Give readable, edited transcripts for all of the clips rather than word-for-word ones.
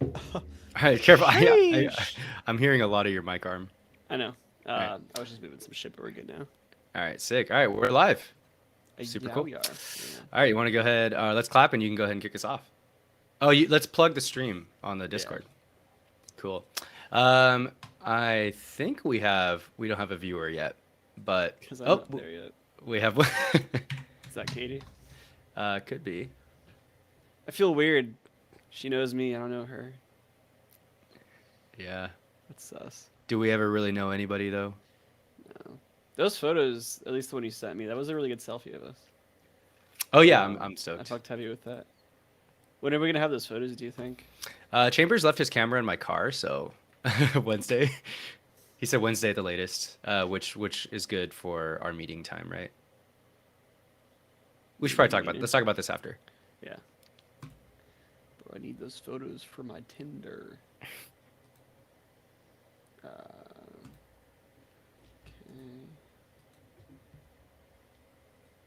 All right, careful. Sheesh. I'm hearing a lot of your mic arm. I know. All right. I was just moving some shit, but we're good now. All right, sick. All right, we're live. Super Yeah, cool. we are. Yeah. All right, you want to go ahead? Let's clap, and you can go ahead and kick us off. Let's plug the stream on the Yeah. Discord. Cool. Um, I think we don't have a viewer yet, but Because I'm not w- there yet. we have one. Is that Katie? Could be. I feel weird. She knows me. I don't know her. Yeah. That's sus. Do we ever really know anybody though? No. Those photos, at least the one you sent me, that was a really good selfie of us. Oh yeah, I'm I stoked. fucked heavy with that. When are we gonna have those photos? Do you think? Chambers left his camera in my car, so Wednesday. He said Wednesday at the latest, which is good for our meeting time, right? We should probably talk about. Meeting? Let's talk about this after. Yeah. Bro, I need those photos for my Tinder.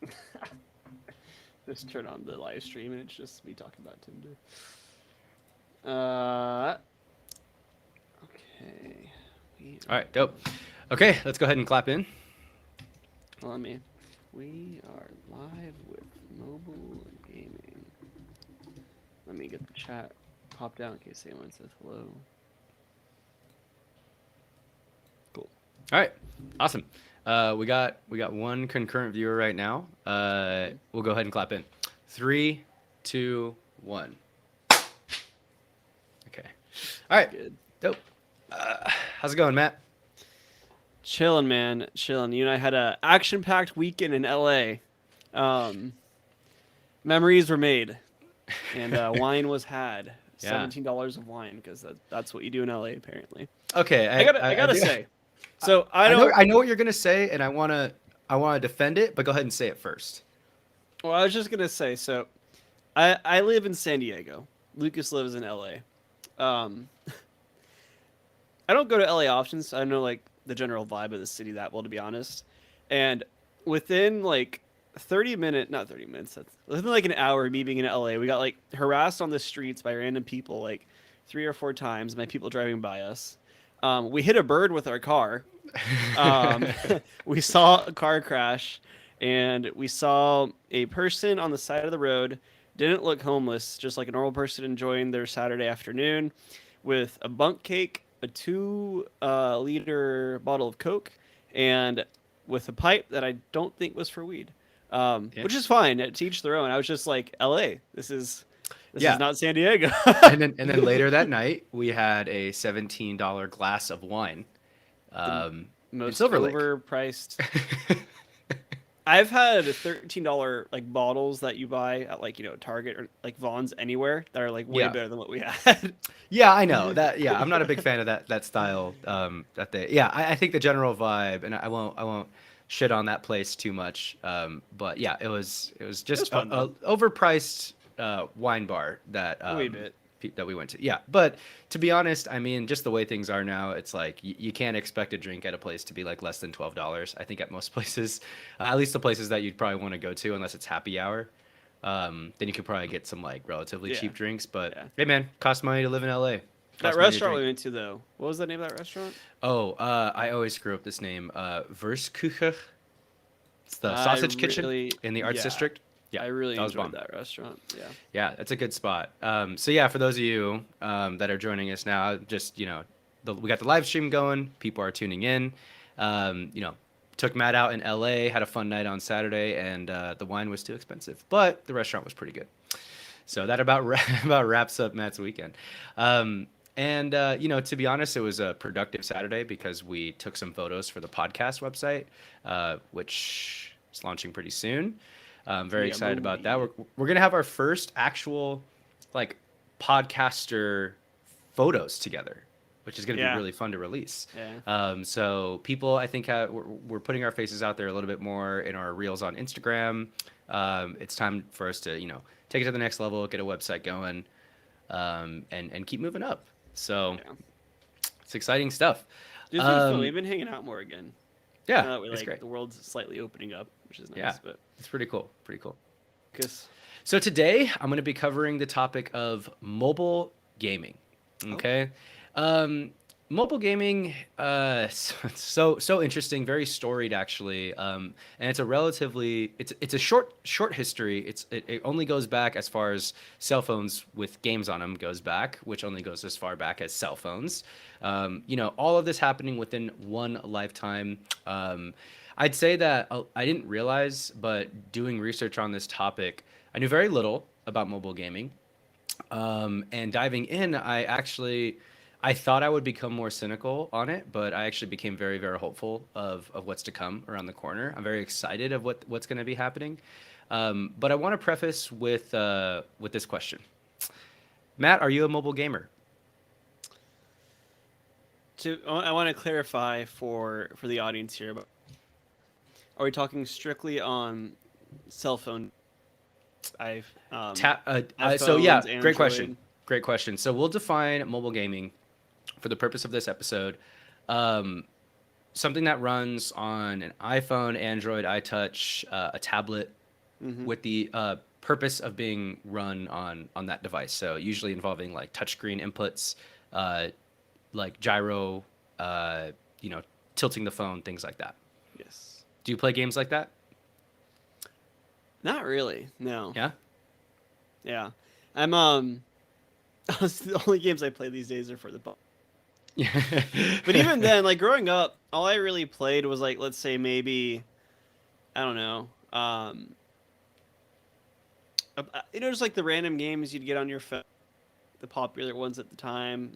Okay. Just turn on the live stream and it's just me talking about Tinder. Okay. All right, dope. Okay, let's go ahead and clap in. Let me. We are live with mobile gaming. Let me get the chat popped out in case anyone says hello. Cool. All right, awesome. We got one concurrent viewer right now. We'll go ahead and clap in. 3, 2, 1. Okay. All right. Good. Dope. How's it going, Matt? Chilling, man. Chilling. You and I had a action-packed weekend in LA. Memories were made, and wine was had. Yeah. $17 of wine because that's what you do in LA apparently. Okay. I gotta say. So I know what you're gonna say, and I wanna defend it, but go ahead and say it first. Well, I was just gonna say. So, I live in San Diego. Lucas lives in LA. I don't go to LA often, so I don't know like the general vibe of the city that well, to be honest. And within like not 30 minutes, within like an hour of me being in LA, we got like harassed on the streets by random people like 3 or 4 times by people driving by us. We hit a bird with our car. Um, we saw a car crash, and we saw a person on the side of the road. Didn't look homeless, just like a normal person enjoying their Saturday afternoon with a bunk cake, a 2 liter bottle of Coke, and with a pipe that I don't think was for weed, Yeah. which is fine. To each their own. I was just like, L.A. This Yeah. is not San Diego. And then later that night, we had a $17 glass of wine. In Most Silver Lake. overpriced. I've had $13 like bottles that you buy at like Target or like Vaughn's anywhere that are like way Yeah. better than what we had. Yeah, I know that. Yeah, I'm not a big fan of that style. I think the general vibe, and I won't shit on that place too much. But yeah, it was It was just fun a though. overpriced wine bar A wee bit. that we went to. Yeah, but to be honest, I mean, just the way things are now, it's like you can't expect a drink at a place to be like less than $12. I think at most places, at least the places that you'd probably want to go to, unless it's happy hour. Then you could probably get some like relatively Yeah. cheap drinks. But Yeah. hey, man, costs money to live in LA. That Costs money to restaurant we drink. went to though. What was the name of that restaurant? Oh, I always screw up this name. Verskucher. It's the I sausage kitchen really in the Arts yeah. District. Yeah, I really that was enjoyed bomb. that restaurant. Yeah. Yeah, that's a good spot. So yeah, for those of you that are joining us now, just we got the live stream going. People are tuning in. Took Matt out in L.A. Had a fun night on Saturday, and the wine was too expensive, but the restaurant was pretty good. So that about about wraps up Matt's weekend. To be honest, it was a productive Saturday because we took some photos for the podcast website, which is launching pretty soon. I'm very Yeah, excited about that. movie. We're gonna have our first actual like podcaster photos together, which is gonna be Yeah. really fun to release. Yeah. So people, I think we're putting our faces out there a little bit more in our reels on Instagram. It's time for us to take it to the next level, get a website going, and keep moving up. So Yeah. it's exciting stuff. It's been fun. Um, We've been hanging out more again. yeah, Now that we it's like great. the world's slightly opening up. which is Yeah, nice. But it's pretty cool. Pretty cool. because So today I'm going to be covering the topic of mobile gaming. oh, Okay, um, mobile gaming, so interesting, very storied actually, and it's a relatively it's a short history. It only goes back as far as cell phones with games on them goes back, which only goes as far back as cell phones. All of this happening within one lifetime. I'd say that I didn't realize, but doing research on this topic, I knew very little about mobile gaming. And diving in, I thought I would become more cynical on it, but I actually became very, very hopeful of what's to come around the corner. I'm very excited of what's going to be happening. But I want to preface with this question. Matt, are you a mobile gamer? I want to clarify for the audience here. But are we talking strictly on cell phone? I've So yeah, iPhones, great question. Android. Great question. So we'll define mobile gaming for the purpose of this episode. Um, Something that runs on an iPhone, Android, iTouch, a tablet, Mm-hmm. with the purpose of being run on that device. So usually involving like touchscreen inputs, uh, like gyro, uh, you know, tilting the phone, things like that. Yes. Do you play games like that? Not really. No. Yeah. Yeah. I'm the only games I play these days are for the phone. Yeah. But even then, like growing up, all I really played was like let's say maybe I don't know. Just like the random games you'd get on your phone, the popular ones at the time.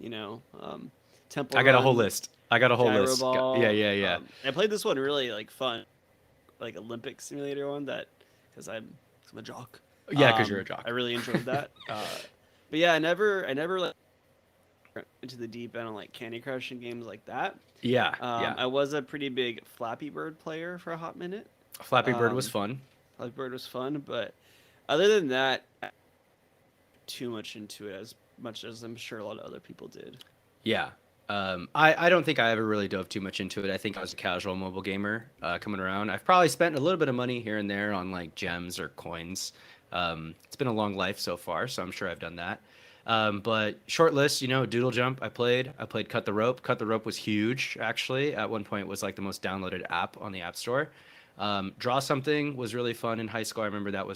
Temple I got a whole Run, list. I got a whole Gyro list. Yeah, Ball. yeah, yeah. I played this one really like fun, like Olympic simulator one that because I'm a jock. Yeah, because you're a I jock. really enjoyed that. But yeah, I never like went into the deep end on like Candy Crush and games like that. Yeah, yeah. I was a pretty big Flappy Bird player for a hot minute. Flappy Bird was Um, fun. Flappy Bird was fun, but other than that, I didn't too much into it as much as I'm sure a lot of other people did. Yeah. I don't think I ever really dove too much into it. I think I was a casual mobile gamer coming around. I've probably spent a little bit of money here and there on like gems or coins. It's been a long life so far, so I'm sure I've done that. But short list, Doodle Jump. I played. I played Cut the Rope. Cut the Rope was huge, actually. At one point, it was like the most downloaded app on the App Store. Draw Something was really fun in high school. I remember that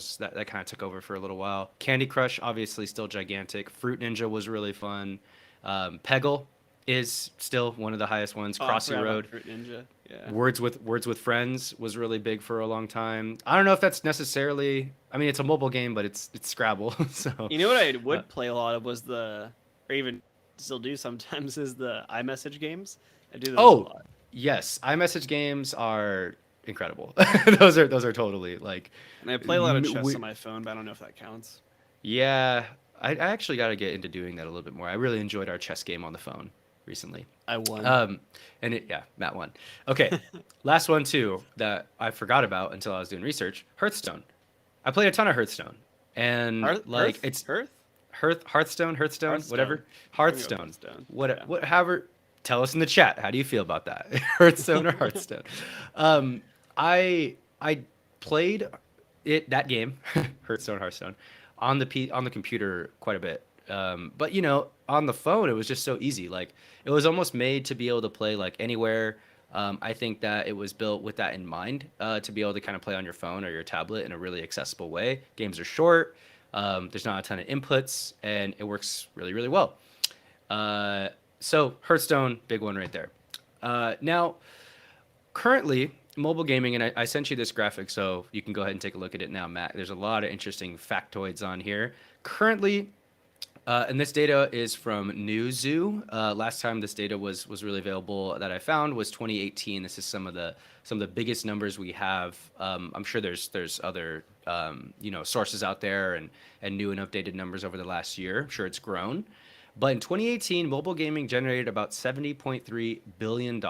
kind of took over for a little while. Candy Crush, obviously, still gigantic. Fruit Ninja was really fun. Peggle is still one of the highest ones. Oh, I Crossy forgot about Road. Fruit Ninja. Yeah. Words with Friends was really big for a long time. I don't know if that's necessarily. I mean, it's a mobile game, but it's Scrabble. So, You know what I uh, would play a lot of was or even still do sometimes, is the iMessage games. I do those a oh lot. yes, iMessage games are incredible. Those are totally like, And I play a lot of chess on my phone, but I don't know if that counts. yeah. I actually got to get into doing that a little bit more. I really enjoyed our chess game on the phone recently. I won. Um, yeah, Matt won. Okay, last one too that I forgot about until I was doing research. Hearthstone. I played a ton of Hearthstone, and like it's Hearth? Hearthstone, Hearthstone. whatever, I'm gonna go with Hearthstone. Hearthstone. Yeah. However, tell us in the chat. How do you feel about that, Hearthstone or Hearthstone? Um, I played that game, Hearthstone, on the computer quite a bit. But on the phone, it was just so easy. Like it was almost made to be able to play like anywhere. I think that it was built with that in mind, to be able to kind of play on your phone or your tablet in a really accessible way. Games are short. There's not a ton of inputs, and it works really, really well. So Hearthstone, big one right there. Now, currently, mobile gaming, and I sent you this graphic, so you can go ahead and take a look at it now, Matt. There's a lot of interesting factoids on here. Currently, and this data is from Newzoo. Last time this data was really available that I found was 2018. This is some of the biggest numbers we have. I'm sure there's other sources out there and new and updated numbers over the last year. I'm sure it's grown. But in 2018, mobile gaming generated about $70.3 billion,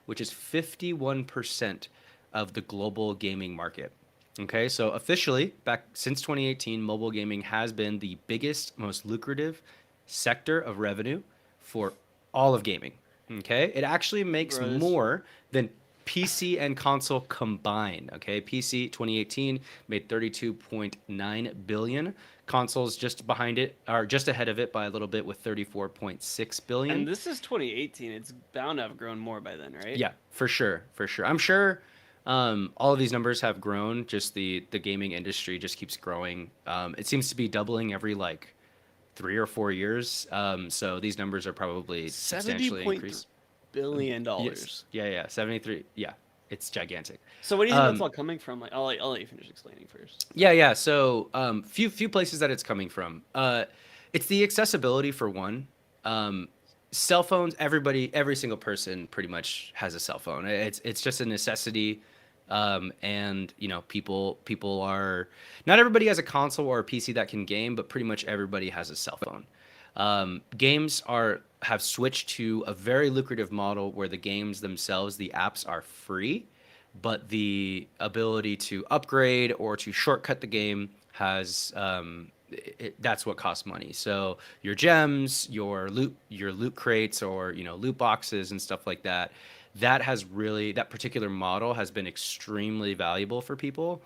which is 51% of the global gaming market. Okay, so officially, back since 2018, mobile gaming has been the biggest, most lucrative sector of revenue for all of gaming. Okay, it actually makes Bro, more than PC and console combined. Okay, PC 2018 made 32.9 billion. Consoles just behind it, or just ahead of it by a little bit, with 34.6 billion. And this is 2018. It's bound to have grown more by then, right? Yeah, for sure, for sure. I'm sure all of these numbers have grown. Just the gaming industry just keeps growing. It seems to be doubling every like 3 or 4 years. So these numbers are probably substantially 70.3 increased. billion Yes. dollars. Yeah, yeah. 73. Yeah. It's gigantic. So what do you think that's Um, all coming from? Like, I'll let you finish explaining first. yeah, yeah. So, few places that it's coming from. It's the accessibility for one. Um, Cell phones. Every single person pretty much has a cell phone. It's just a necessity. And people are not everybody has a console or a PC that can game, but pretty much everybody has a cell phone. Games are have switched to a very lucrative model where the games themselves, the apps are free, but the ability to upgrade or to shortcut the game has that's what costs money. So your gems, your loot crates, or loot boxes and stuff like that. That particular model has been extremely valuable for people.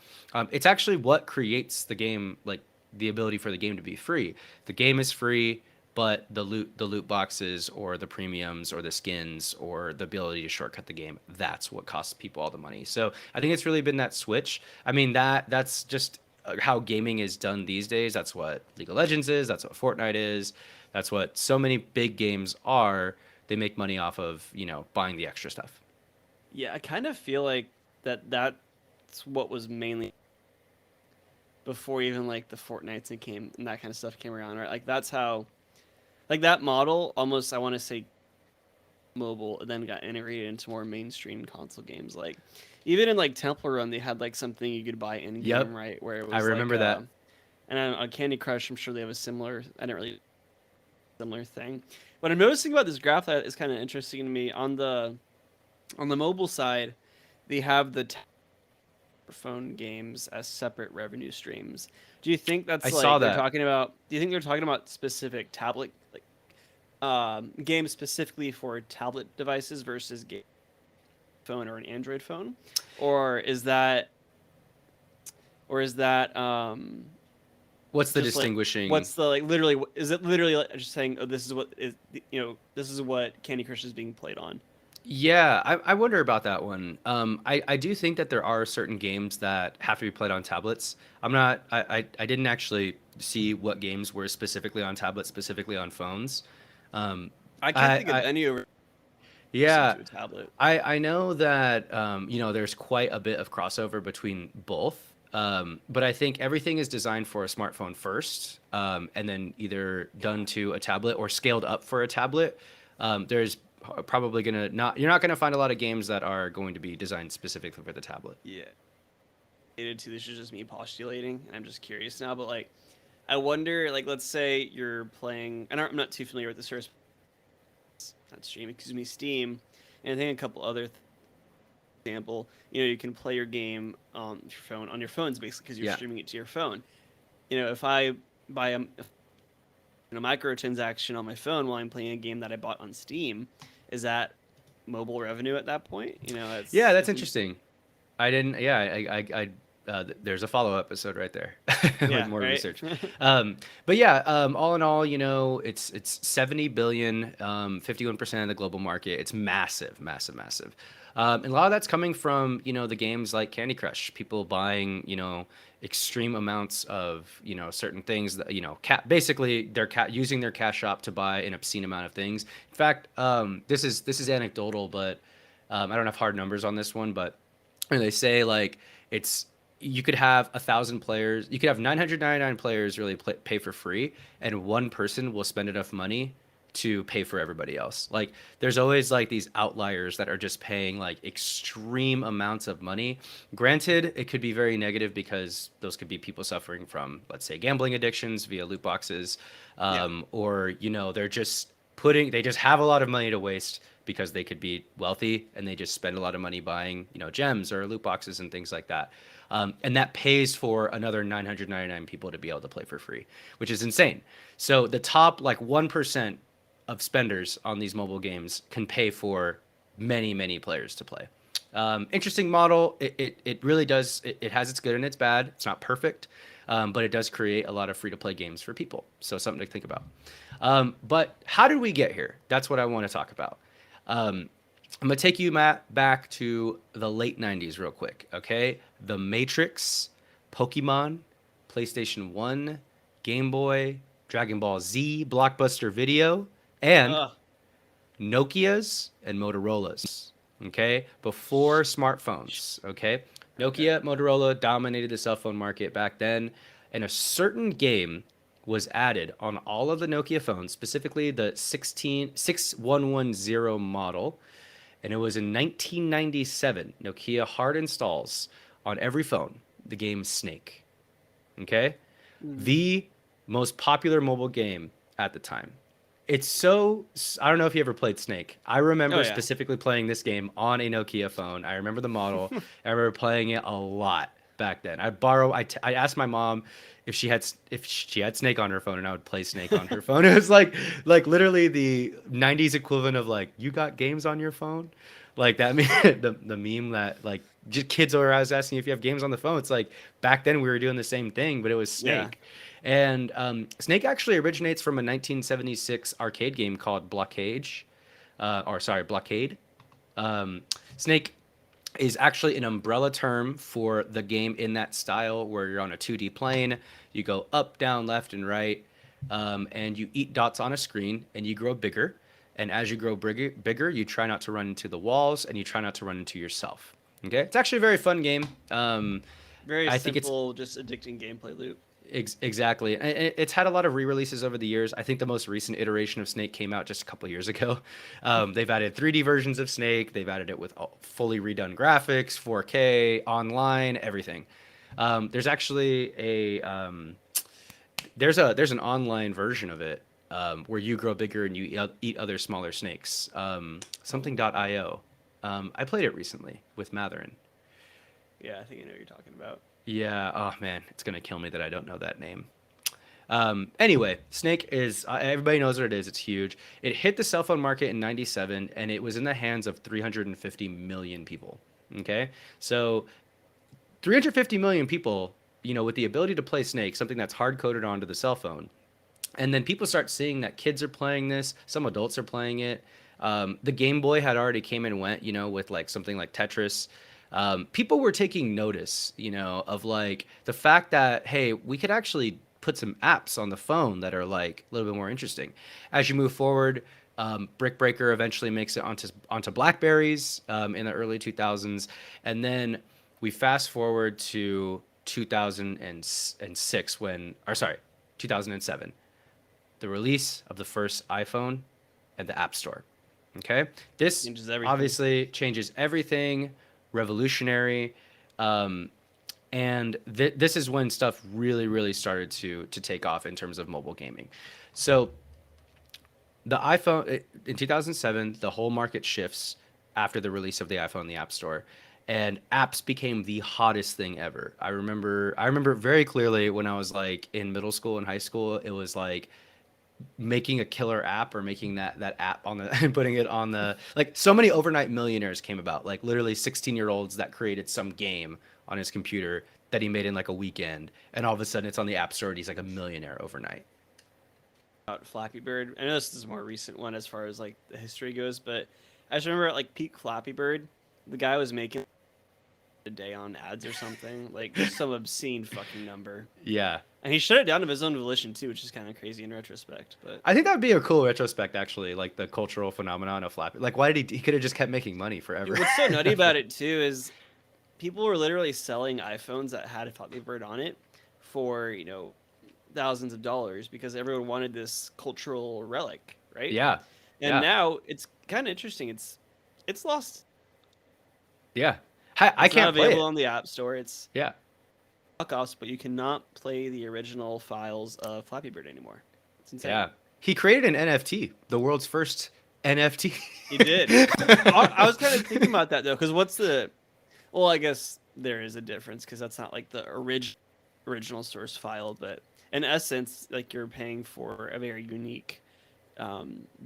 It's actually what creates the game, like the ability for the game to be free. The game is free, but the loot boxes or the premiums or the skins or the ability to shortcut the game, that's what costs people all the money. So I think it's really been that switch. I mean, that's just how gaming is done these days. That's what League of Legends is, that's what Fortnite is, that's what so many big games are. They make money off of buying the extra stuff. Yeah, I kind of feel like that's what was mainly before even like the Fortnites and that kind of stuff came around, right? Like that's how, like that model almost I want to say mobile and then got integrated into more mainstream console games. Like even in like Temple Run, they had like something you could buy in Yep, game, right? Where it I was like remember that. and on Candy Crush, I'm sure they have a similar. I didn't really similar thing. What I'm noticing about this graph that is kind of interesting to me on the mobile side, they have the phone games as separate revenue streams. Do you think I that's saw like they're that. talking about? Do you think they're talking about specific tablet like games specifically for tablet devices versus game phone or an Android phone, or is that or is that What's the just like distinguishing? what's the like literally is it literally like just saying oh this is what is this is what Candy Crush is being played on? Yeah, I wonder about that one. I do think that there are certain games that have to be played on tablets. I didn't actually see what games were specifically on tablets, specifically on phones. Um, I can't think of I any over yeah, to a tablet. I know that there's quite a bit of crossover between both. But I think everything is designed for a smartphone first, and then either done to a tablet or scaled up for a tablet. There's probably gonna not you're not gonna find a lot of games that are going to be designed specifically for the tablet. Yeah, related to this is just me postulating, and I'm just curious now. But like, I wonder, like, let's say you're playing, and I'm not too familiar with the service, not Steam, excuse me, Steam, and I think a couple other example, you can play your game on your phone on your phones basically because you're Yeah. streaming it to your phone. If I buy a microtransaction on my phone while I'm playing a game that I bought on Steam, is that mobile revenue at that point? Yeah, that's It's interesting. I didn't. Yeah, there's a follow up episode right there with yeah, more right. research. But yeah, all in all, it's 70 billion, 51% of the global market. It's massive, massive, massive. And a lot of that's coming from the games like Candy Crush. People buying extreme amounts of certain things that basically they're using their cash shop to buy an obscene amount of things. In fact, this is anecdotal, but I don't have hard numbers on this one, but they say like it's you could have 1,000 players, you could have 999 players really pay for free, and one person will spend enough money to pay for everybody else. Like there's always like these outliers that are just paying like extreme amounts of money. Granted, it could be very negative because those could be people suffering from, let's say, gambling addictions via loot boxes, Yeah. or they just have a lot of money to waste because they could be wealthy and they just spend a lot of money buying gems or loot boxes and things like that. And that pays for another 999 people to be able to play for free, which is insane. So the top like 1% of spenders on these mobile games can pay for many, many players to play. Interesting model. It really does. It has its good and its bad. It's not perfect, but it does create a lot of free to play games for people. So something to think about. But how did we get here? That's what I want to talk about. I'm gonna take you, Matt, back to the late '90s real quick. Okay, The Matrix, Pokemon, PlayStation One, Game Boy, Dragon Ball Z, Blockbuster Video, and Ugh. Nokias and Motorola's. Okay, before smartphones. Okay, Okay. Nokia, Motorola dominated the cell phone market back then, and a certain game was added on all of the Nokia phones, specifically the 6110 model, and it was in 1997. Nokia hard installs on every phone the game Snake. Okay, Mm. the most popular mobile game at the time. It's so I don't know if you ever played Snake. I Oh remember yeah. specifically playing this game on a Nokia phone. I remember the model. I remember playing it a lot back then. I asked my mom if she had Snake on her phone and I would play Snake on her phone. It was like literally the 90s equivalent of like you got games on your phone. Like that the meme that like just kids are always asking if you have games on the phone. It's like back then we were doing the same thing, but it was Yeah. Snake. And Snake actually originates from a 1976 arcade game called Blockade. Um, Snake is actually an umbrella term for the game in that style where you're on a 2D plane, you go up, down, left, and right, and you eat dots on a screen and you grow bigger. And as you grow bigger, you try not to run into the walls and you try not to run into yourself. Okay, it's actually a very fun game. Very I think it's simple, just addicting gameplay loop. Exactly. And it's had a lot of re-releases over the years. I think the most recent iteration of Snake came out just a couple years ago. They've added 3D versions of Snake. They've added it with fully redone graphics, 4K, online, everything. There's actually there's an online version of it where you grow bigger and you eat other smaller snakes. Oh. Something.io. I played it recently with Matherin. Yeah, I think I know what you're talking about. Yeah. Oh man, it's gonna kill me that I don't know that name. Anyway, Snake is everybody knows what it is. It's huge. It hit the cell phone market in '97, and it was in the hands of 350 million people. Okay, so 350 million people, with the ability to play Snake, something that's hard coded onto the cell phone, and then people start seeing that kids are playing this. Some adults are playing it. The Game Boy had already came and went, with like something like Tetris. People were taking notice, of like the fact that hey, we could actually put some apps on the phone that are like a little bit more interesting. As you move forward, Brick Breaker eventually makes it onto Blackberries in the early 2000s, and then we fast forward to 2006 or sorry, 2007, the release of the first iPhone and the App Store. Okay, this Changes everything. obviously changes everything, revolutionary, um, and this is when stuff really, really started to take off in terms of mobile gaming. So the iPhone in 2007, the whole market shifts after the release of the iPhone in the App Store, and apps became the hottest thing ever. I remember very clearly when I was like in middle school and high school, it was like making a killer app or making that app on the and putting it on the like so many overnight millionaires came about, like literally 16-year-olds that created some game on his computer that he made in like a weekend, and all of a sudden it's on the App Store and he's like a millionaire overnight. About Flappy Bird. I know this is a more recent one as far as like the history goes, but I just remember at like peak Flappy Bird, the guy was making a day on ads or something, like just some obscene fucking number. Yeah, And he shut it down of his own volition too, which is kind of crazy in retrospect. But I think that would be a cool retrospect, actually, like the cultural phenomenon of Flappy. Like, why did he could have just kept making money dude, forever. what's so nutty about it too is people were literally selling iPhones that had a Flappy Bird on it for thousands of dollars because everyone wanted this cultural relic, right? Yeah, And yeah, now it's kind of interesting. It's lost. yeah. I It's not can't play available it. on the App Store. It's Yeah, knockoffs, but you cannot play the original files of Flappy Bird anymore. It's insane. yeah. He created an NFT, the world's first NFT. He did. I was kind of thinking about that though, because what's the? Well, I guess there is a difference because that's not like the original source file, but in essence, like you're paying for a very unique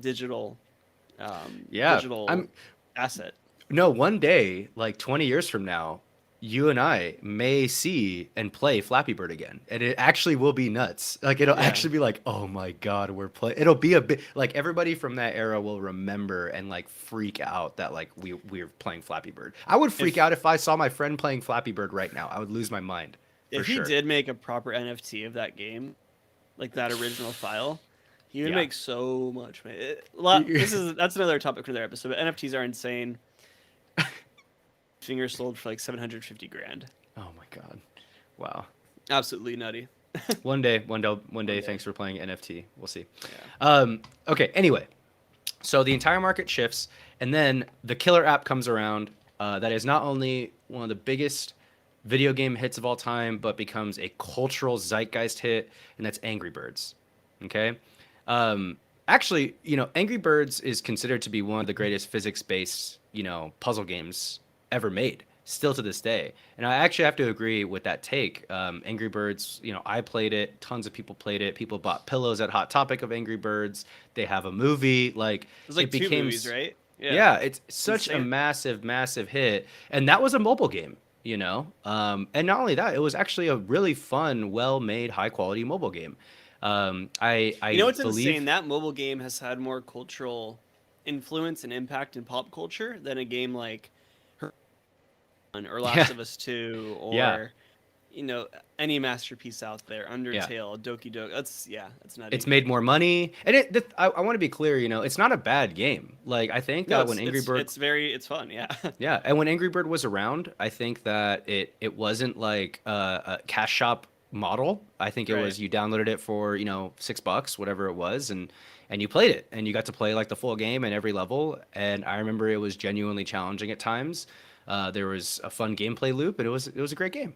digital Yeah, digital I'm asset. No, one day, like 20 years from now, you and I may see and play Flappy Bird again. And it actually will be nuts. Like it'll Yeah. actually be like, "Oh my God, we're playing." It'll be a bit like everybody from that era will remember and like freak out that like we're playing Flappy Bird. I would freak If out if I saw my friend playing Flappy Bird right now. I would lose my mind for if he sure. did make a proper NFT of that game, like that original file, he would Yeah. make so much money. That's another topic for their episode. But NFTs are insane. Finger sold for like 750 grand. Oh my God. Wow. Absolutely nutty. One day. One day. Thanks for playing NFT. We'll see. Yeah. Okay. Anyway, so the entire market shifts, and then the killer app comes around. That is not only one of the biggest video game hits of all time, but becomes a cultural zeitgeist hit, and that's Angry Birds. Okay. Actually, Angry Birds is considered to be one of the greatest physics-based, puzzle games ever made, still to this day. And I actually have to agree with that take. Angry Birds, I played it. Tons of people played it. People bought pillows at Hot Topic of Angry Birds. They have a movie. Like There's it like two became, movies, right? Yeah. yeah, it's It's such a insane. massive, massive hit. And that was a mobile game. And not only that, it was actually a really fun, well-made, high-quality mobile game. You I know what's insane? believe, That mobile game has had more cultural influence and impact in pop culture than a game like or yeah, Last of Us 2 yeah, or you know any masterpiece out there, yeah. Undertale, Doki Doki. That's It's nutty. made more money, and I want to be clear. It's not a bad game. Like I think No, that it's when Angry it's Bird, it's very it's fun. Yeah. yeah, and when Angry Bird was around, I think that it wasn't like a cash shop model. I think it Right. was you downloaded it for $6, whatever it was, and you played it, and you got to play like the full game and every level. And I remember it was genuinely challenging at times. There was a fun gameplay loop, and it was a great game.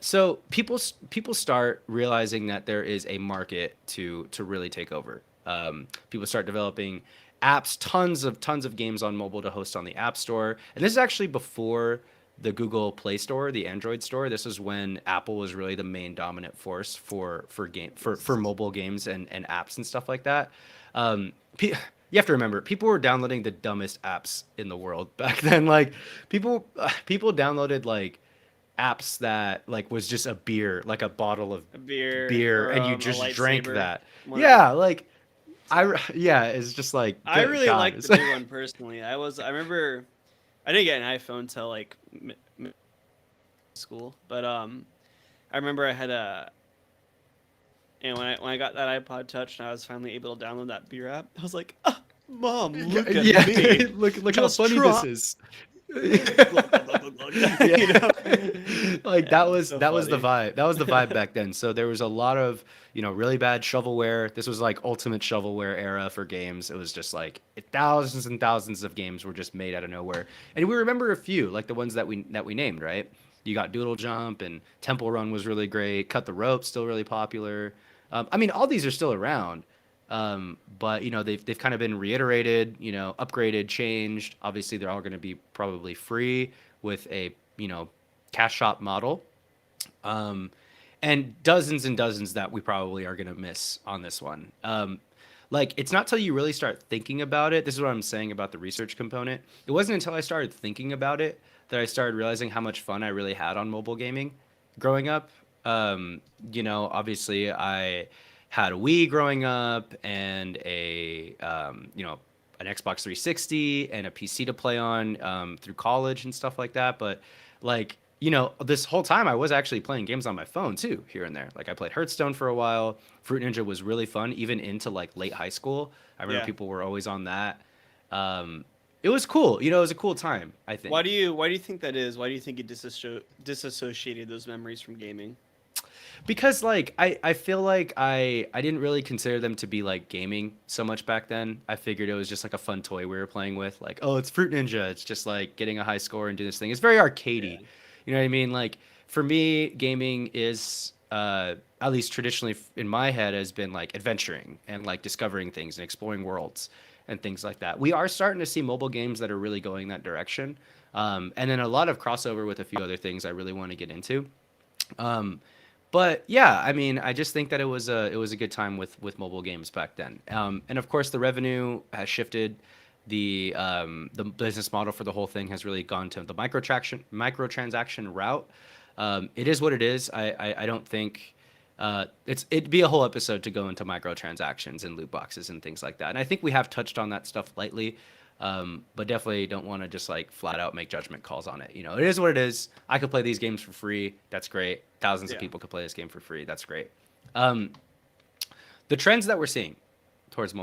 So people start realizing that there is a market to really take over. People start developing apps, tons of games on mobile to host on the App Store, and this is actually before the Google Play Store, the Android store. This is when Apple was really the main dominant force for mobile games and apps and stuff like that. You have to remember, people were downloading the dumbest apps in the world back then. Like people downloaded like apps that like was just a beer, like a bottle of A beer beer, or and you a just drank lightsaber. that. One of Yeah, like yeah, it's just like I good really God. liked the beer one personally. I remember I didn't get an iPhone till like school, but I remember I had a and when I got that iPod Touch and I was finally able to download that beer app, I was like, ah, Mom, look at Yeah, me, look how just funny this try. is. Glug, glug, glug, glug, glug. You Yeah. know? Like Yeah, that it's was so that was the funny. vibe. That was the vibe back then. So there was a lot of, really bad shovelware. This was like ultimate shovelware era for games. It was just like thousands and thousands of games were just made out of nowhere. And we remember a few, like the ones that we named, right? You got Doodle Jump and Temple Run was really great. Cut the Rope still really popular. I mean, all these are still around. But they've kind of been reiterated, upgraded, changed. Obviously, they're all going to be probably free with a cash shop model, um, and dozens that we probably are going to miss on this one. Like it's not till you really start thinking about it. This is what I'm saying about the research component. It wasn't until I started thinking about it that I started realizing how much fun I really had on mobile gaming growing up. Obviously I had a Wii growing up and an Xbox 360 and a PC to play on through college and stuff like that. But like, this whole time I was actually playing games on my phone too, here and there. Like I played Hearthstone for a while. Fruit Ninja was really fun, even into like late high school. I remember Yeah. people were always on that. It was cool. It was a cool time, I think. Why do you think that is? Why do you think it disassociated those memories from gaming? Because like I feel like I didn't really consider them to be like gaming so much back then. I figured it was just like a fun toy we were playing with. Like, oh, it's Fruit Ninja. It's just like getting a high score and do this thing. It's very arcadey. Yeah. You know what I mean? Like for me, gaming is at least traditionally in my head has been like adventuring and like discovering things and exploring worlds and things like that. We are starting to see mobile games that are really going that direction. And then a lot of crossover with a few other things I really want to get into. Um, but yeah, I mean, I just think that it was a good time with mobile games back then. And of course, the revenue has shifted The business model for the whole thing has really gone to the microtransaction route. It is what it is. I don't think it'd be a whole episode to go into microtransactions and loot boxes and things like that. And I think we have touched on that stuff lightly, but definitely don't want to just like flat out make judgment calls on it. You know, it is what it is. I could play these games for free. That's great. Thousands of Yeah. people could play this game for free. That's great. Um, the trends that we're seeing towards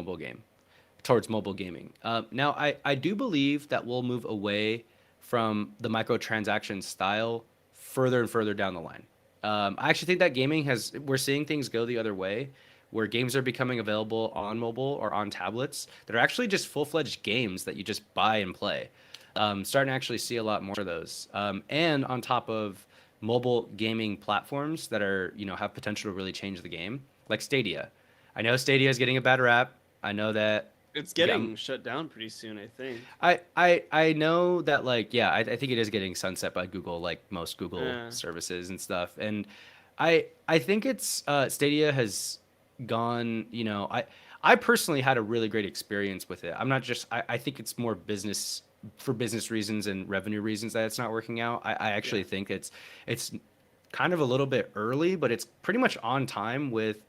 towards mobile gaming. Now, I do believe that we'll move away from the microtransaction style further and further down the line. I actually think that we're seeing things go the other way, where games are becoming available on mobile or on tablets that are actually just full-fledged games that you just buy and play. Starting to actually see a lot more of those. And on top of mobile gaming platforms that are, have potential to really change the game, like Stadia. I know Stadia is getting a bad rap. I know that. It's Yeah, getting shut down pretty soon, I think. I know that, like, yeah, I think it is getting sunset by Google, like most Google Yeah. services and stuff. And I think it's Stadia has gone, I personally had a really great experience with it. I'm not just I think it's more for business reasons and revenue reasons that it's not working out. I Yeah. actually think it's kind of a little bit early, but it's pretty much on time with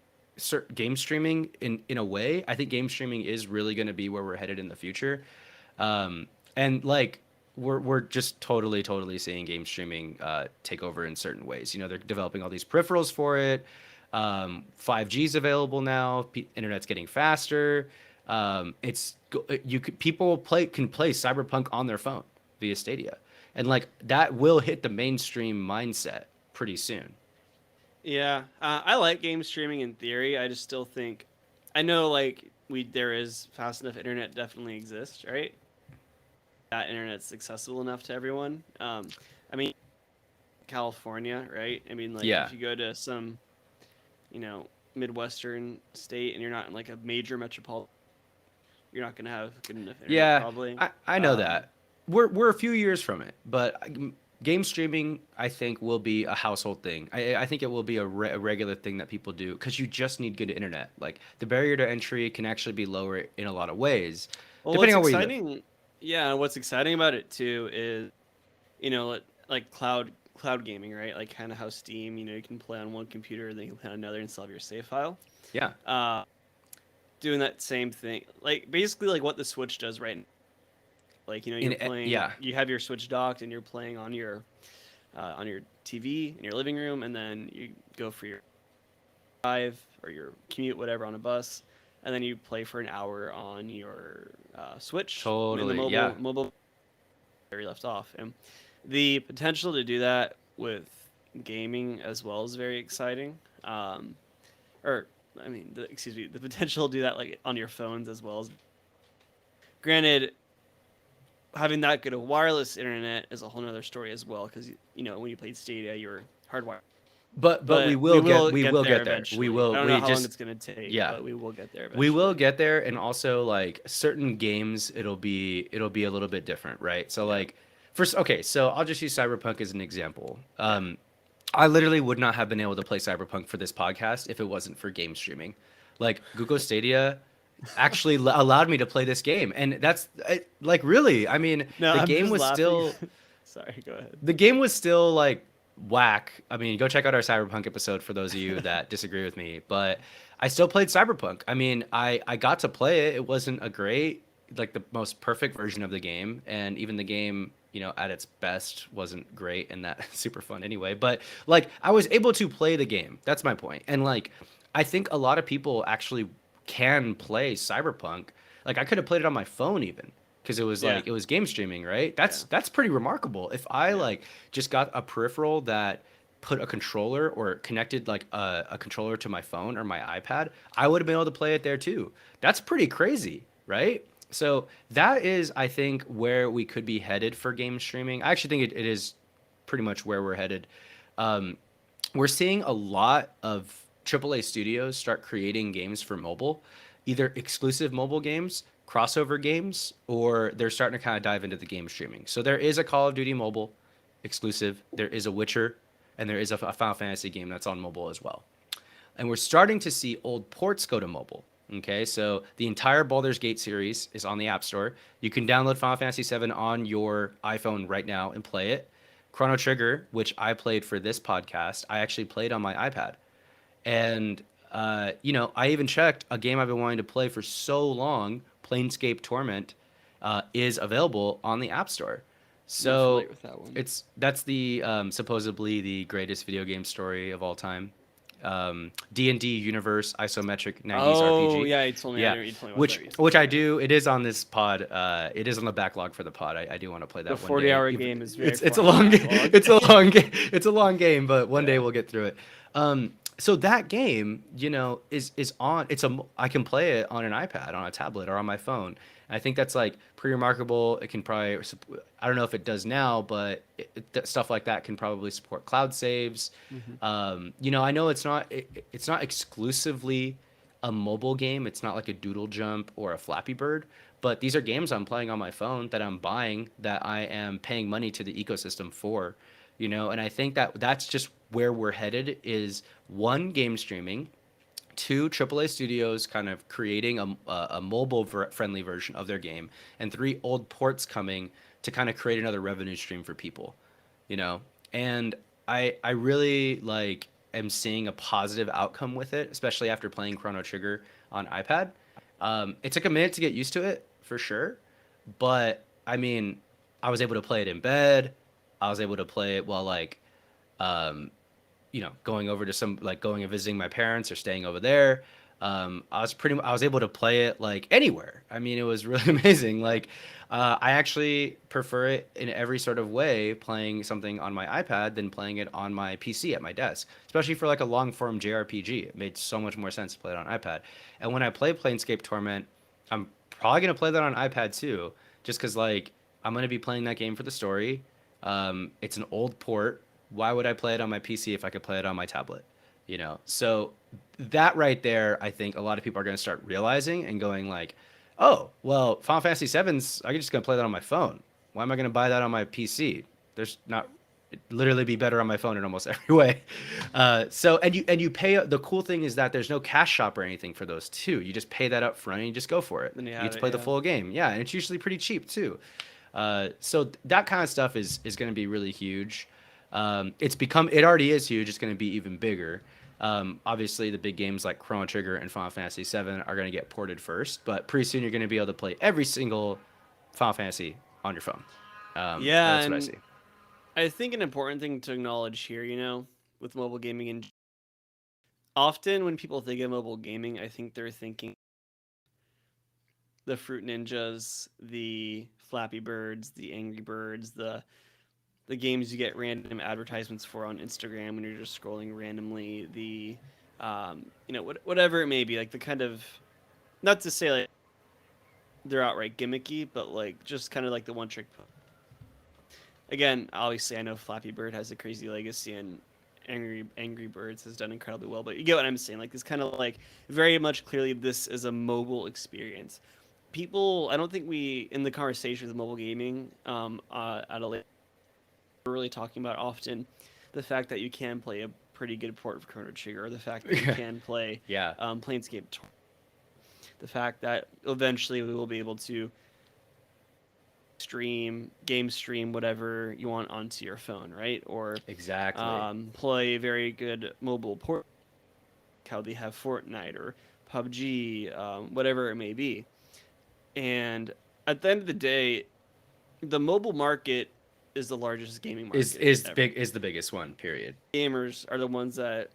game streaming in a way. I think game streaming is really going to be where we're headed in the future. And like we're just totally seeing game streaming take over in certain ways. They're developing all these peripherals for it. 5G's available now. Internet's getting faster. People can play Cyberpunk on their phone via Stadia, and like that will hit the mainstream mindset pretty soon. Yeah, I like game streaming in theory. I just still think, I know like there is fast enough internet definitely exists, right? That internet's accessible enough to everyone. I mean, California, right? I mean, like Yeah. if you go to some, Midwestern state and you're not in like a major metropolitan, you're not gonna have good enough internet Yeah, probably. I know that. We're a few years from it, but game streaming I think will be a household thing. I think it will be a regular thing that people do because you just need good internet. Like the barrier to entry can actually be lower in a lot of ways, Well, what's depending on where you live. exciting, yeah, what's exciting about it too is, like cloud gaming, right? Like kind of how Steam, you can play on one computer and then you can play on another and still have your save file. Yeah. Uh, Doing that same thing, like basically like what the Switch does right now. Like you're playing, Yeah. you have your Switch docked and you're playing on your TV in your living room, and then you go for your drive or your commute, whatever, on a bus, and then you play for an hour on your Switch in the Totally. Yeah. mobile where you left off. And the potential to do that with gaming as well is very exciting. Or I mean, excuse me, the potential to do that like on your phones as well as. Granted, having that good a wireless internet is a whole nother story as well, because when you played Stadia, you were hardwired. But we But will we will get get there. there We eventually. will. I don't We know how long just it's gonna take, yeah. but we will get there We will eventually. get there, and also like certain games, it'll be a little bit different, right? So Yeah, like, first, okay, so I'll just use Cyberpunk as an example. yeah. I literally would not have been able to play Cyberpunk for this podcast if it wasn't for game streaming. Like Google Stadia actually allowed me to play this game, and like really. I mean, No, the I'm game just was laughing. still Sorry, go ahead. the game was still like whack. I mean, go check out our Cyberpunk episode for those of you that disagree with me. But I still played Cyberpunk. I mean, I got to play it. It wasn't like the most perfect version of the game, and even the game, at its best, wasn't great and that super fun anyway. But like, I was able to play the game. That's my point. And like, I think a lot of people actually can play Cyberpunk. Like, I could have played it on my phone even because it was Yeah, like it was game streaming, right? yeah, That's pretty remarkable. If I yeah, like just got a peripheral that put a controller or connected like a controller to my phone or my iPad, I would have been able to play it there too. That's pretty crazy, right? So that is, I think, where we could be headed for game streaming. I actually think it is pretty much where we're headed. Um, we're seeing a lot of AAA studios start creating games for mobile, either exclusive mobile games, crossover games, or they're starting to kind of dive into the game streaming. So there is a Call of Duty mobile exclusive, there is a Witcher, and there is a Final Fantasy game that's on mobile as well. And we're starting to see old ports go to mobile. Okay, so the entire Baldur's Gate series is on the App Store. You can download Final Fantasy VII on your iPhone right now and play it. Chrono Trigger, which I played for this podcast, I actually played on my iPad. And I even checked a game I've been wanting to play for so long, Planescape Torment, is available on the App Store. I'm not familiar So with that one. that's the supposedly the greatest video game story of all time. D&D universe isometric 90s Oh RPG. yeah, you told me. I Yeah, know you told me about that which recently. I Yeah. do. It is on this pod. It is on the backlog for the pod. I do want to play The that one day. 40-hour game is very It's far a in the long game. backlog. It's a long game. It's a long game, but one day Yeah. we'll get through it. So that game, is on. I can play it on an iPad, on a tablet, or on my phone. And I think that's like pretty remarkable. It can probably, I don't know if it does now, but stuff like that can probably support cloud saves. Hmm. I know it's not exclusively a mobile game. It's not like a Doodle Jump or a Flappy Bird, but these are games I'm playing on my phone that I'm buying that I am paying money to the ecosystem for, and I think that that's just where we're headed is one, game streaming, two, AAA studios kind of creating a mobile friendly version of their game, and three, old ports coming to kind of create another revenue stream for people, and I really like am seeing a positive outcome with it, especially after playing Chrono Trigger on iPad. It took a minute to get used to it for sure, but I mean, I was able to play it in bed. I was able to play it while um, going over to going and visiting my parents or staying over there. I was able to play it like anywhere. I mean, it was really amazing. I actually prefer it in every sort of way, playing something on my iPad than playing it on my PC at my desk, especially for like a long form JRPG. It made so much more sense to play it on iPad. And when I play Planescape Torment, I'm probably gonna play that on iPad too, just because I'm gonna be playing that game for the story. It's an old port. Why would I play it on my PC if I could play it on my tablet? So that right there, I think a lot of people are going to start realizing and going like, oh, well, Final Fantasy VII's, I'm just going to play that on my phone. Why am I going to buy that on my PC? There's not, it'd literally be better on my phone in almost every way. And you pay. The cool thing is that there's no cash shop or anything for those too. You just pay that up front and you just go for it. Then you You get have to it. play the Yeah. full game. Yeah, and it's usually pretty cheap too. So that kind of stuff is going to be really huge. It already is huge. It's going to be even bigger. Obviously, the big games like Chrono Trigger and Final Fantasy VII are going to get ported first, but pretty soon you're going to be able to play every single Final Fantasy on your phone. Yeah, That's what I and see. I think an important thing to acknowledge here, with mobile gaming, and often when people think of mobile gaming, I think they're thinking the Fruit Ninjas, the Flappy Birds, the Angry Birds, the games you get random advertisements for on Instagram when you're just scrolling randomly, the whatever it may be, like the kind of, not to say like they're outright gimmicky, but like just kind of like the one trick. Again, obviously I know Flappy Bird has a crazy legacy and Angry Birds has done incredibly well, but you get what I'm saying. Like this kind of like very much clearly this is a mobile experience. People, I don't think we in the conversation with mobile gaming at a later, we're really talking about often the fact that you can play a pretty good port of Chrono Trigger, or the fact that you can play Yeah, Planescape, the fact that eventually we will be able to game stream whatever you want onto your phone, right? Or exactly. play a very good mobile port, how they have Fortnite or PUBG, whatever it may be. And at the end of the day, the mobile market is the largest gaming Is market is ever. big is the biggest one. Period. Gamers are the ones that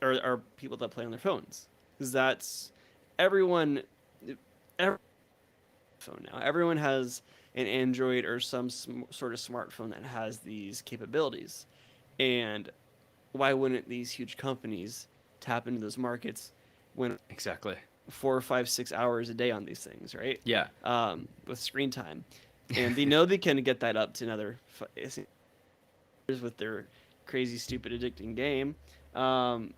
are people that play on their phones, because that's everyone. Every phone now. Everyone has an Android or some sort of smartphone that has these capabilities, and why wouldn't these huge companies tap into those markets when Exactly. 4, 5, 6 hours a day on these things, right? Yeah. With screen time, and they know they can get that up to another with their crazy, stupid, addicting game.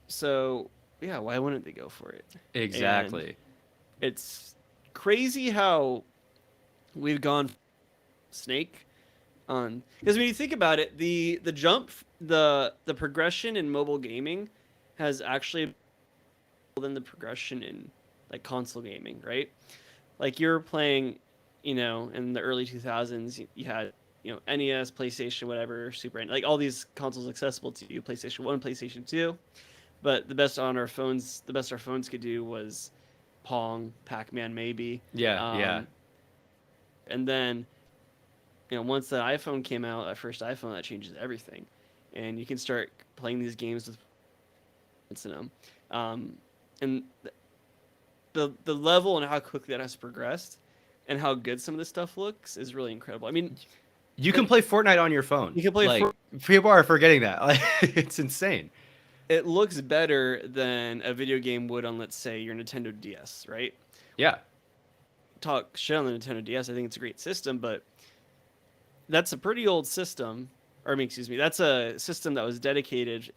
So yeah, why wouldn't they go for it? And Exactly. it's crazy how we've gone Snake on, because when you think about it, the jump, the progression in mobile gaming has actually been than the progression in like console gaming, right? Like you're playing, in the early 2000s, you had, NES, PlayStation, whatever, Super, like all these consoles accessible to you, PlayStation 1, PlayStation 2. But the best our phones could do was Pong, Pac-Man, maybe. Yeah, yeah. Um, and then, once the iPhone came out, that first iPhone, that changes everything. And you can start playing these games with in them. Um, and the level and how quickly that has progressed and how good some of this stuff looks is really incredible. I mean, You can play Fortnite on your phone. you can play Like people are forgetting that. Like it's insane. it looks better than a video game would on, let's say, your Nintendo DS, right? Yeah. Talk shit on the Nintendo DS. I think it's a great system, but that's a pretty old system. Or, I mean, excuse me, that's a system that was dedicated,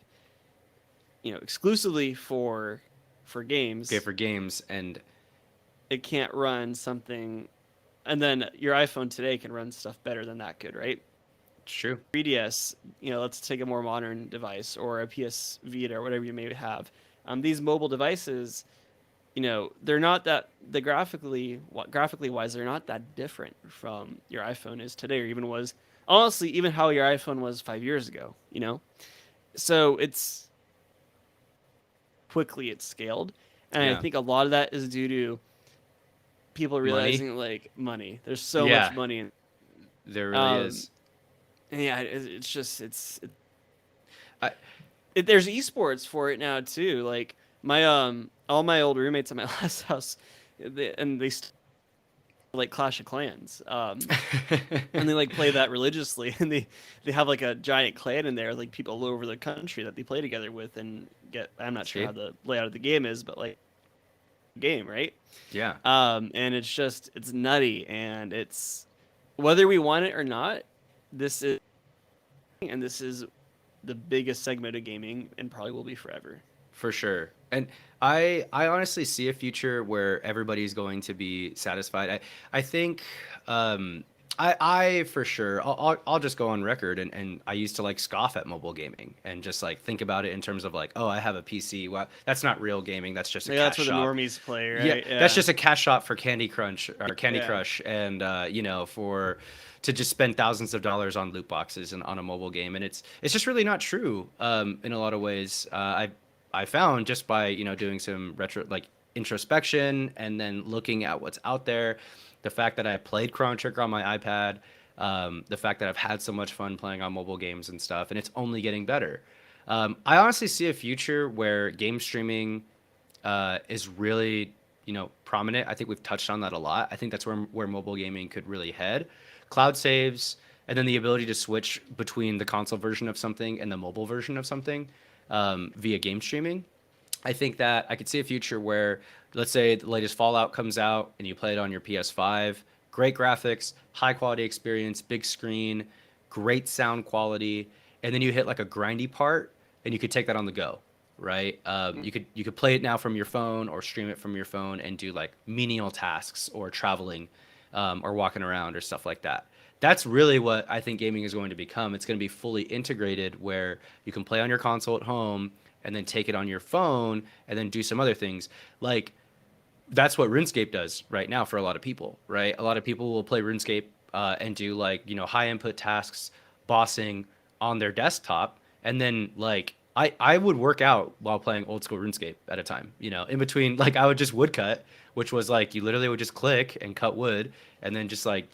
exclusively for Okay, games. for games and It can't run something, and then your iPhone today can run stuff better than that could, right? it's true. 3DS, let's take a more modern device or a PS Vita or whatever you may have. These mobile devices, they're not that the graphically wise, they're not that different from your iPhone is today, or even was honestly even how your iPhone was 5 years ago. So it's scaled, and I Yeah. think a lot of that is due to people Money. realizing like money. There's so much Yeah, money in. there really Um, is. and yeah, it's just I there's esports for it now too. Like my all my old roommates at my last house, they like Clash of Clans. And they like play that religiously, and they have like a giant clan in there, like people all over the country that they play together with and get. I'm not sure See? how the layout of the game is, but like game, right? Yeah. And it's nutty, and it's whether we want it or not, this is this is the biggest segment of gaming and probably will be forever. For sure. And I honestly see a future where everybody's going to be satisfied. I think I for sure I'll just go on record and I used to like scoff at mobile gaming and just like think about it in terms of like, oh, I have a PC. Well, that's not real gaming. That's just a Yeah, that's cash where the shop. normies play, Yeah, right? that's Yeah, just a cash shop for Candy Crunch or Candy yeah. Crush, and for to just spend thousands of dollars on loot boxes and on a mobile game, and it's just really not true in a lot of ways. I found just by doing some retro like introspection and then looking at what's out there, the fact that I played Chrono Trigger on my iPad, the fact that I've had so much fun playing on mobile games and stuff, and it's only getting better. I honestly see a future where game streaming is really prominent. I think we've touched on that a lot. I think that's where mobile gaming could really head. Cloud saves, and then the ability to switch between the console version of something and the mobile version of something via game streaming. I think that I could see a future where, let's say, the latest Fallout comes out and you play it on your PS5. Great graphics, high quality experience, big screen, great sound quality, and then you hit like a grindy part, and you could take that on the go, right? You could play it now from your phone or stream it from your phone and do like menial tasks or traveling, or walking around or stuff like that. That's really what I think gaming is going to become. It's going to be fully integrated where you can play on your console at home and then take it on your phone and then do some other things. Like that's what RuneScape does right now for a lot of people, right? A lot of people will play RuneScape and do like, high input tasks, bossing on their desktop. And then like, I would work out while playing old school RuneScape at a time, in between, like I would just woodcut, which was like, you literally would just click and cut wood and then just like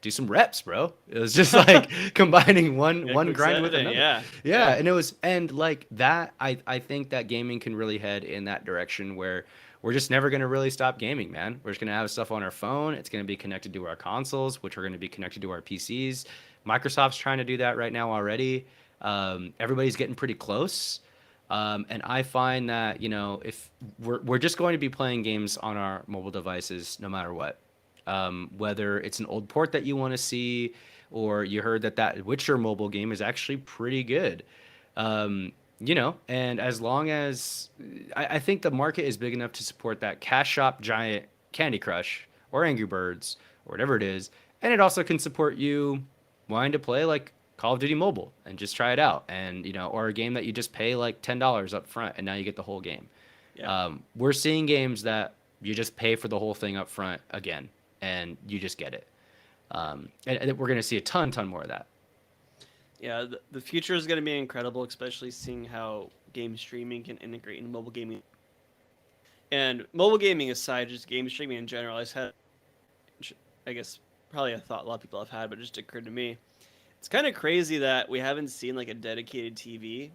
do some reps, bro. It was just like combining one Yeah, one quick grind set with thing. another. Yeah, Yeah, yeah, and it was and like that I think that gaming can really head in that direction where we're just never going to really stop gaming, man. We're just going to have stuff on our phone. It's going to be connected to our consoles, which are going to be connected to our PCs. Microsoft's trying to do that right now already. Everybody's getting pretty close. And I find that, if we're just going to be playing games on our mobile devices no matter what. Whether it's an old port that you want to see, or you heard that Witcher mobile game is actually pretty good. And as long as I think the market is big enough to support that cash shop giant Candy Crush or Angry Birds or whatever it is, and it also can support you wanting to play like Call of Duty Mobile and just try it out, and or a game that you just pay like $10 up front and now you get the whole game. yeah. We're seeing games that You just pay for the whole thing up front again, and you just get it. And we're going to see a ton more of that. Yeah, the future is going to be incredible, especially seeing how game streaming can integrate in mobile gaming. And mobile gaming aside, just game streaming in general, I just had, I guess, probably a thought a lot of people have had, but it just occurred to me. It's kind of crazy that we haven't seen like a dedicated TV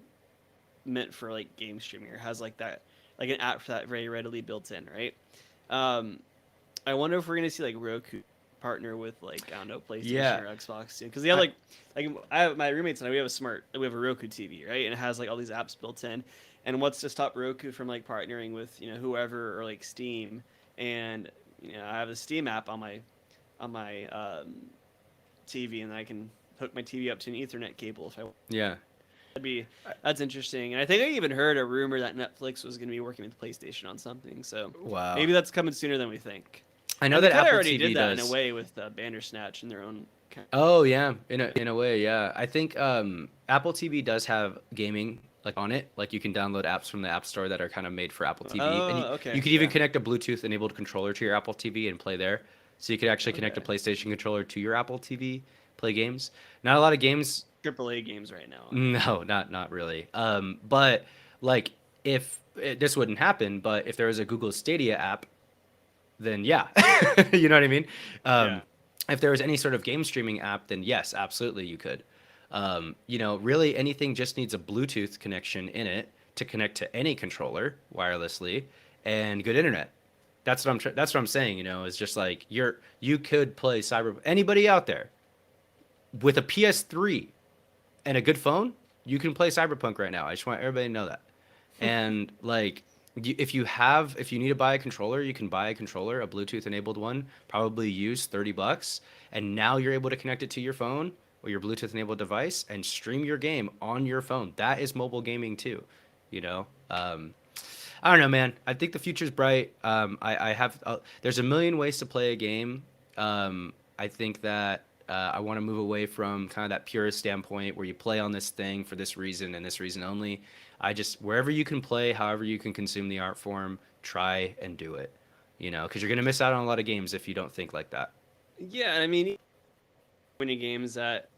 meant for like game streaming or has like that, like an app for that very readily built in, right? Um, I wonder if we're gonna see like Roku partner with like I don't know PlayStation Yeah. or Xbox soon because they have I, like I have my roommates and I, we have a Roku TV, right, and it has like all these apps built in. And what's to stop Roku from like partnering with whoever or like Steam? And I have the Steam app on my TV, and I can hook my TV up to an Ethernet cable if I want. yeah. That'd be that's interesting. And I think I even heard a rumor that Netflix was going to be working with PlayStation on something. So Wow. maybe that's coming sooner than we think. I know And they that kind of Apple already TV did that in does. a way with Bandersnatch in their own. Oh yeah, in a way, yeah. I think Apple TV does have gaming like on it. Like you can download apps from the App Store that are kind of made for Apple TV, and Oh, you okay, could even yeah, connect a Bluetooth enabled controller to your Apple TV and play there. So you could actually connect a okay. PlayStation controller to your Apple TV, play games. Not a lot of games. AAA games right now. No, not really. But like if this wouldn't happen, but if there was a Google Stadia app, then yeah, you know what I mean. Yeah. If there was any sort of game streaming app, then yes, absolutely you could. Really anything just needs a Bluetooth connection in it to connect to any controller wirelessly and good internet. That's what I'm saying. Is just like you could play Cyber. Anybody out there with a PS3 and a good phone, you can play Cyberpunk right now. I just want everybody to know that. And like, if you need to buy a controller, you can buy a controller, a Bluetooth enabled one, probably use $30, and now you're able to connect it to your phone or your Bluetooth enabled device and stream your game on your phone. That is mobile gaming too, you know. I don't know, man. I think the future's bright. I have there's a million ways to play a game. I think that I want to move away from kind of that purist standpoint where you play on this thing for this reason and this reason only. I just wherever you can play, however you can consume the art form, try and do it. Because you're gonna miss out on a lot of games if you don't think like that. Yeah, I mean, many games that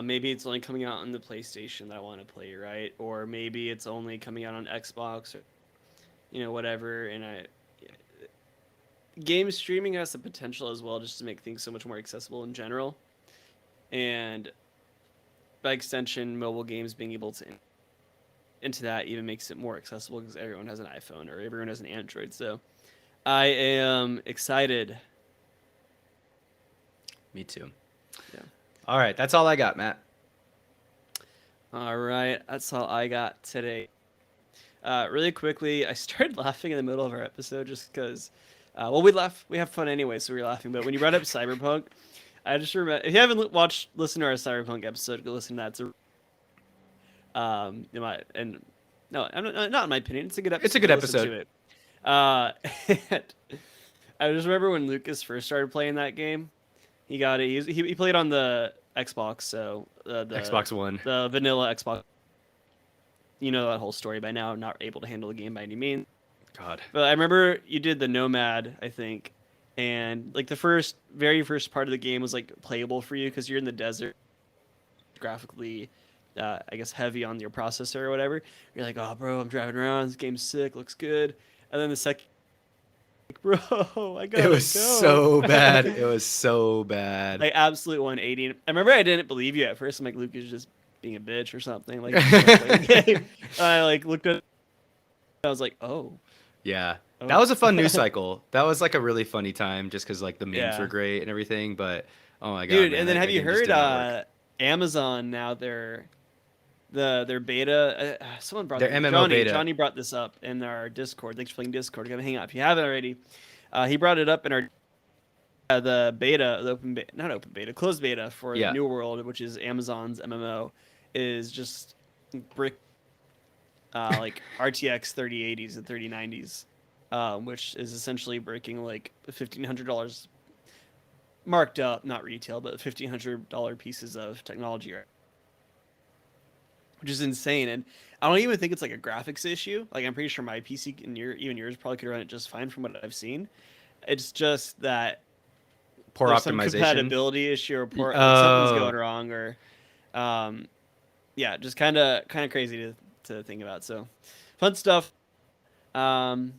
maybe it's only coming out on the PlayStation that I want to play, right? Or maybe it's only coming out on Xbox or whatever. And game streaming has the potential as well just to make things so much more accessible in general. And by extension, mobile games being able to into that even makes it more accessible because everyone has an iPhone or everyone has an Android. So I am excited. Me too. Yeah. All right, that's all I got, Matt. All right, that's all I got today. Really quickly, I started laughing in the middle of our episode just because, we have fun anyway, so we were laughing. But when you brought up Cyberpunk, I just remember, if you haven't listened to our Cyberpunk episode, go listen to that. It's and no, not in my opinion, it's a good episode. It's a good Go listen episode. to it. And I just remember when Lucas first started playing that game, he got it. He played on the Xbox, so the Xbox One. the vanilla Xbox. You know that whole story by now. Not able to handle the game by any means. God. But I remember you did the Nomad, I think, and like the very first part of the game was like playable for you because you're in the desert, graphically, I guess heavy on your processor or whatever. You're like, oh, bro, I'm driving around. This game's sick, looks good. And then the second, like, bro, I gotta It was go. so bad. It was so bad. Like absolute 180. I remember I didn't believe you at first. I'm like, Luke is just being a bitch or something. Like, I like looked at. I was like, oh. Yeah. Oh. That was a fun news cycle. That was like a really funny time just because like the memes Yeah. were great and everything. But oh my God. Dude, man, and then that have you game just heard did not work. Amazon now their beta someone brought Their this, MMO beta. Johnny brought this up in our Discord. Thanks for playing Discord. Come hang out if you haven't already. He brought it up in our the beta, not open beta, closed beta for Yeah. New World, which is Amazon's MMO, is just brick like RTX 3080s and 3090s, which is essentially breaking like $1,500 marked up, not retail, but $1,500 pieces of technology. which is insane. And I don't even think it's like a graphics issue. Like I'm pretty sure my PC and even yours probably could run it just fine from what I've seen. It's just that Poor there's some optimization. compatibility issue or like something's Oh, going wrong or um yeah, just kind of crazy to think about. So fun stuff. Um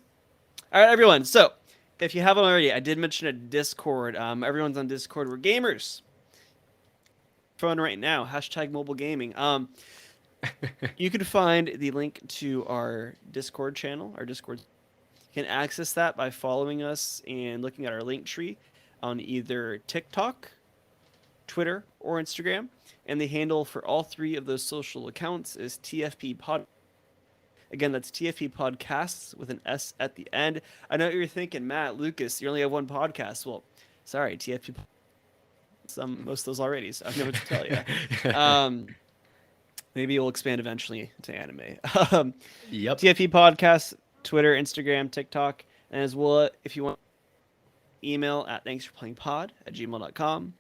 all right, everyone. So if you haven't already, I did mention a Discord. Everyone's on Discord. We're gamers. Phone right now. Hashtag mobile gaming. You can find the link to our Discord channel. Our Discord, you can access that by following us and looking at our link tree on either TikTok, Twitter, or Instagram. And the handle for all three of those social accounts is TFP Pod. Again, that's TFP Podcasts with an S at the end. I know what you're thinking, Matt, Lucas, you only have one podcast. Well, sorry, TFP. Most of those already, so I don't know what to tell you. Maybe we'll expand eventually to anime. yep. TFP Podcast, Twitter, Instagram, TikTok, and as well, if you want, email at thanksforplayingpod@gmail.com.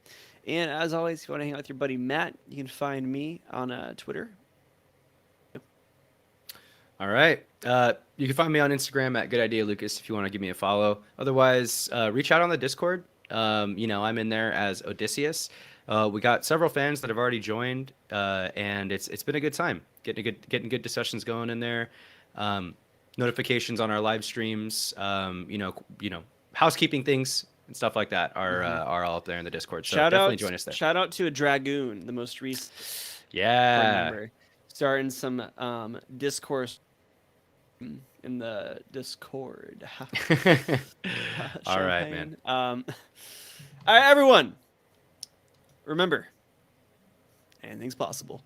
And as always, if you want to hang out with your buddy Matt, you can find me on Twitter. All right. You can find me on Instagram at Good Idea Lucas if you want to give me a follow. Otherwise, reach out on the Discord. I'm in there as Odysseus. We got several fans that have already joined, and it's been a good time getting good discussions going in there. Notifications on our live streams. Housekeeping things and stuff like that are all up there in the Discord. So definitely join us there. Shout out to a Dragoon, the most recent Yeah. member, starting some discourse in the Discord. All right, man. All right, everyone. Remember, anything's possible.